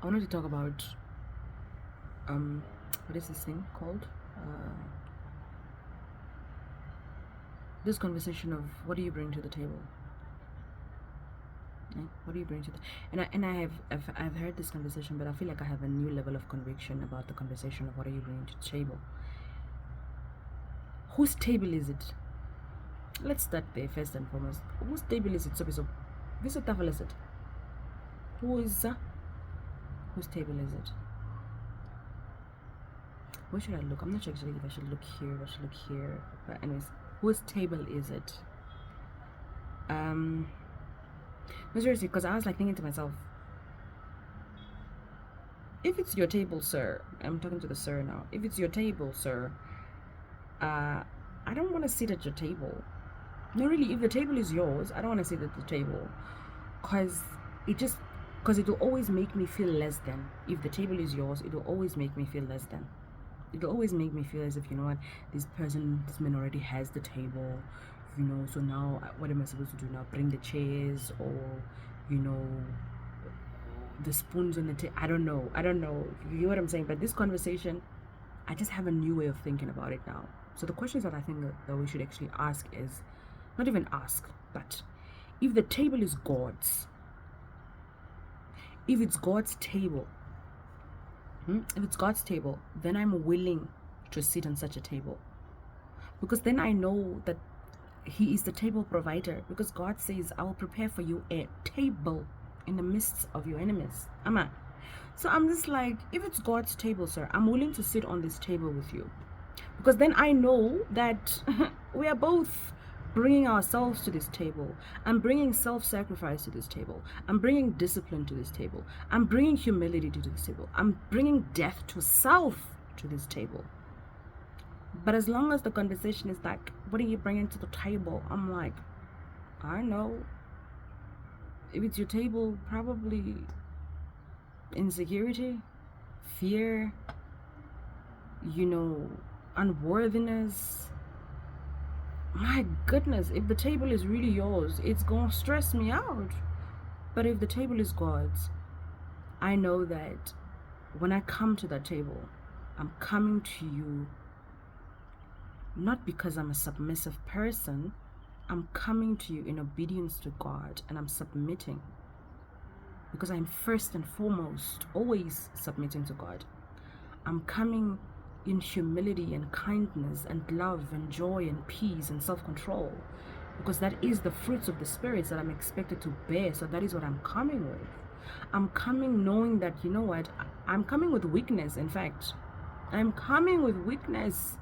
I wanted to talk about what is this thing called? This conversation of what do you bring to the table? What do you bring to the I've heard this conversation, but I feel like I have a new level of conviction about the conversation of what are you bringing to the table. Whose table is it? Let's start there first and foremost. Whose table is it? So, this table is it? Whose table is it? Where should I look? I'm not sure actually if I should look here or I should look here. But anyways, whose table is it? No, seriously, because I was like thinking to myself, if it's your table, sir, I'm talking to the sir now. If it's your table, sir, I don't want to sit at your table. No, really, if the table is yours, I don't want to sit at the table, because it will always make me feel less than. If the table is yours, it will always make me feel less than. It will always make me feel as if, you know what, this man already has the table, you know, so now what am I supposed to do now? Bring the chairs or, you know, the spoons on the table? I don't know. You know what I'm saying? But this conversation, I just have a new way of thinking about it now. So the questions that I think that we should actually ask is, not even ask, but if the table is God's, if it's God's table, then I'm willing to sit on such a table, because then I know that He is the table provider, because God says, I will prepare for you a table in the midst of your enemies. Amen. So I'm just like, if it's God's table, sir, I'm willing to sit on this table with you, because then I know that we are both bringing ourselves to this table. I'm bringing self-sacrifice to this table. I'm bringing discipline to this table. I'm bringing humility to this table. I'm bringing death to self to this table. But as long as the conversation is like, what are you bringing to the table? I'm like, I don't know. If it's your table, probably insecurity, fear, you know, unworthiness. My goodness, if the table is really yours, it's gonna stress me out. But if the table is God's, I know that when I come to that table, I'm coming to you not because I'm a submissive person. I'm coming to you in obedience to God, and I'm submitting because I'm first and foremost always submitting to God. I'm coming in humility and kindness and love and joy and peace and self-control, because that is the fruits of the spirits that I'm expected to bear. So that is what I'm coming with. I'm coming knowing that, you know what, I'm coming with weakness. In fact, I'm coming with weakness.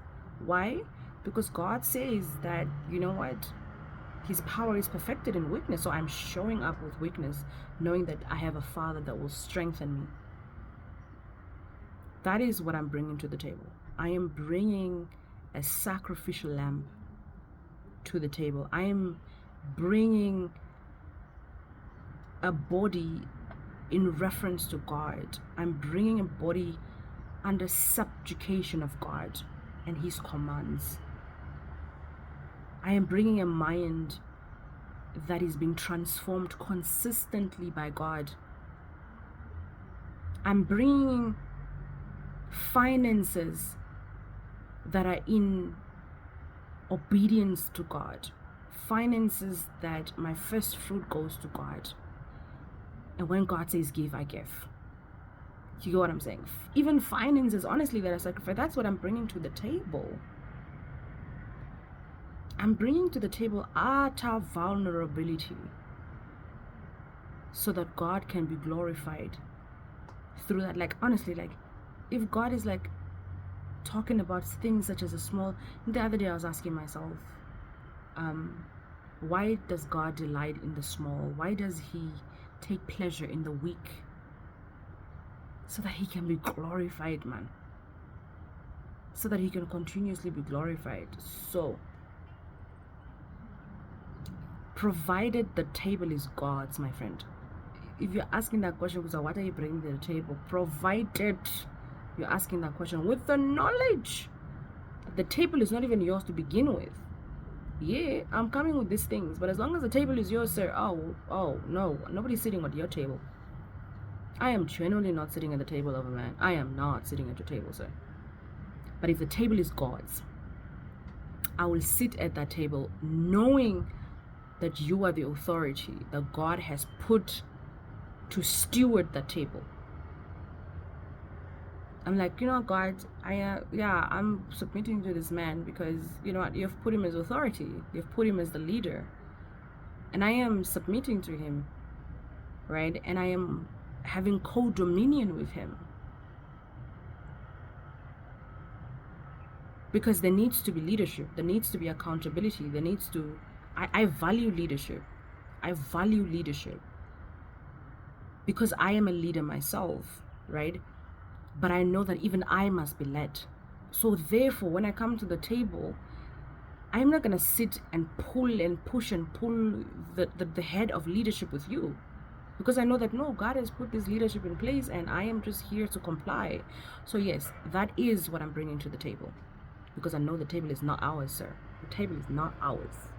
Why? Because God says that, you know what, His power is perfected in weakness. So I'm showing up with weakness, knowing that I have a Father that will strengthen me. That is what I'm bringing to the table. I am bringing a sacrificial lamb to the table. I am bringing a body in reference to God. I'm bringing a body under subjugation of God and His commands. I am bringing a mind that is being transformed consistently by God. I'm bringing finances that are in obedience to God. Finances that my first fruit goes to God. And when God says give, I give. You get what I'm saying? Even finances, honestly, that I sacrifice, that's what I'm bringing to the table. I'm bringing to the table utter vulnerability so that God can be glorified through that. Like, honestly, like, if God is like talking about things such as the other day I was asking myself, why does God delight in the small? Why does He take pleasure in the weak? So that He can be glorified, man. So that He can continuously be glorified. So, provided the table is God's, my friend. If you're asking that question, because what are you bringing to the table? Provided you're asking that question with the knowledge that the table is not even yours to begin with. Yeah, I'm coming with these things, but as long as the table is yours, sir, oh no, nobody's sitting at your table. I am genuinely not sitting at the table of a man. I am not sitting at your table, sir. But if the table is God's, I will sit at that table knowing that you are the authority that God has put to steward that table. I'm like, God, I'm submitting to this man because, what, you've put him as authority. You've put him as the leader. And I am submitting to him, right? And I am having co-dominion with him. Because there needs to be leadership. There needs to be accountability. There needs to... I value leadership. I value leadership. Because I am a leader myself, right? But I know that even I must be led. So therefore, when I come to the table, I'm not going to sit and pull and push and pull the head of leadership with you. Because I know that, no, God has put this leadership in place and I am just here to comply. So yes, that is what I'm bringing to the table. Because I know the table is not ours, sir. The table is not ours.